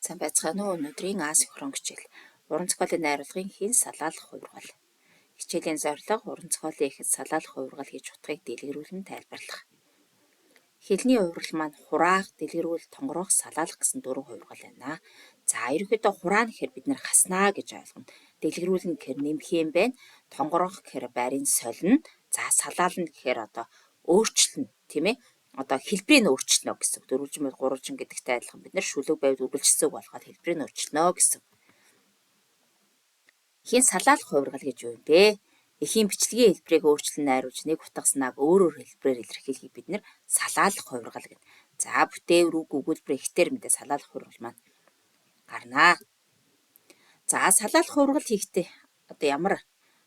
Сайн байцгаана уу? Өнөөдрийн асинхрон хичээл. Уран зохиолын найруулгын хийн салаалах хувиргал. Хичээлийн зорилго уран зохиолын ихэд салаалах хувиргал гэж утгыг дэлгэрүүлэн тайлбарлах. Хэлний хувиргал маань хураах, дэлгэрүүл, тонгорох, салаалах гэсэн дөрвөн хувиргал байна. За ерөнхийдөө хураа гэхээр бид нэр хаснаа гэж ойлгоно. Дэлгэрүүлнэ гэхээр нэмэх юм байна. Тонгорох гэхээр байрын солино. За салаална гэхээр өөрчлөнө, тийм ээ? Хэлбэрийг өөрчлөнө гэсэн. Дөрвөлжин бол гурвалжин гэдэгтэй адилхан бид нэр шүлэг байвал үргэлжлэсэг болгоод хэлбэрийг өөрчлөнө гэсэн. Эхийн салаалах хувиргал гэж юу юм бэ? Эхийн бичлэгийн хэлбэрийг өөрчлөн найруулж нэг утга санааг өөрөөр хэлбэрээр илэрхийлэхийг бид нэр салаалах хувиргал гэдэг. За бүтээвэр үг өгүүлбэр ихтер мэдээ салаалах хувиргал маань гарнаа. За салаалах хувиргал хийхдээ ямар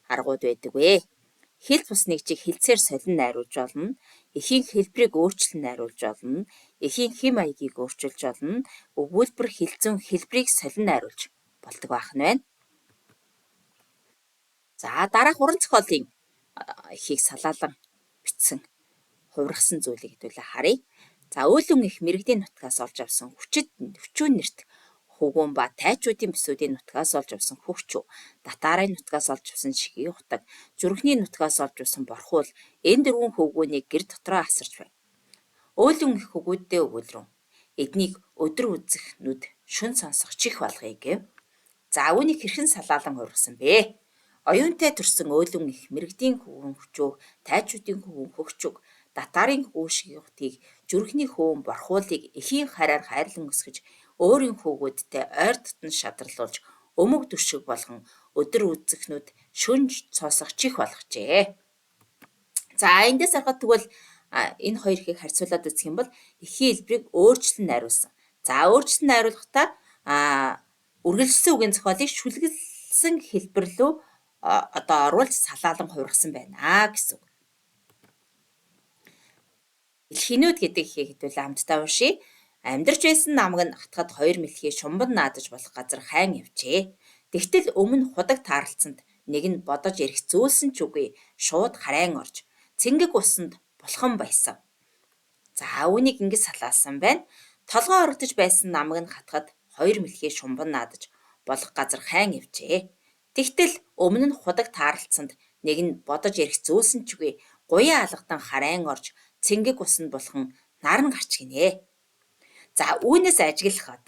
аргууд байдаг вэ? Хэл бус нэгжийг хэлцээр солин найруулж болно. Эхийн хэлбэрийг өөрчлөн найруулж болно. Эхийн хэм маягийг өөрчилж болно. Өгүүлбэр хэлцэн хэлбэрийг солин найруулж болдог байх нь байна. За дараах уран зохиолын эхийг салаалан бичсэн хувиргасан зүйлийг хэдүүлээ харъя. За өөлөн их мэрэгдийн нутгаас олж авсан хүчүүн нэрт хөвгүүн ба тайчуудын бисүүдийн нутгаас олж авсан хөвчүү, татарын нутгаас олж авсан шигийн хутаг, зүрхний нутгаас олж авсан борхуул энэ дөрвөн хөвгүүнийг гэр дотроо асарч байна. Өөлөн их хөвгүүддээ өгүүлрэн эднийг өдөр үзэх нүд шүн сонсох чих болгоё гэв. За үүнийг хэрхэн салаалан хувиргасан бэ? Оюунтай төрсэн өөлөн их мэрэгдийн хөвгүүн хүчүү, тайчуудын хөвгүүн хөгчөг, татарын хөвгүүн шигийн хутгийг, зүрхний хөвгүүн борхуулыг эхийн хараар хайрлан өсгөж өөрийн хөвгүүдтэй ойр дотн шадралуулж өмг дүршиг болгон өдөр үзэхнүүд шүнж цоосох чих болгожээ. За эндээс харахад тэгвэл энэ хоёр ихийг харьцуулаад үзэх юм бол эхийн хэлбэрийг өөрчлөн найруулсан. За өөрчлөн найруулахдаа үргэлжлсэн үгийн зохиолыг шүлгэлсэн хэлбэр рүү оруулж салаалан хувиргасан байна гэсэн үг. Дэлхийнүүд гэдэг ихийг хэдүүлээ хамтдаа уншийе. Амьдарч байсан намаг нь хатгад 2 мэлхий шумбан наадаж болох газар хайн явжээ. Тэгтэл өмнө худаг таарлцсанд нэг нь бодож ирэх зөөлсөн ч үгүй шууд харайн орж цэнгэг усанд булхан баясав. За үүнийг ингэж салаалсан байна. Толгой орогдож байсан намаг нь хатгад 2 мэлхий шумбан наадаж болох газар хайн явжээ. Тэгтэл өмнө нь худаг таарлцсанд нэг нь бодож ирэх зөөлсөн ч үгүй гуян алгадан харайн орж цэнгэг усанд булхан наран гарч гинэ. За үүнээс ажиглах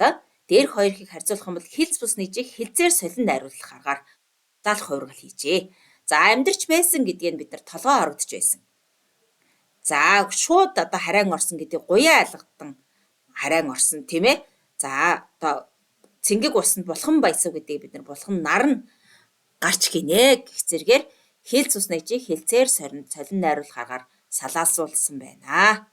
дээрх хоёр ихийг харьцуулах юм бол хэлц бус нэгжийг хэлцээр солин найруулах аргаар салаалах хувиргал хийжээ. За амьдарч байсан гэдгийг бид нар толгой орогдож байсан. За шууд харайн орсон гэдэг гуян алгадан харайн орсон тийм ээ. За цэнгэг усанд булхан баясав гэдгийг бид нар булхан наран гарч гинэ гэх зэргээр хэлц бус нэгжийг хэлцээр солин найруулах аргаар салаалсуулсан байна.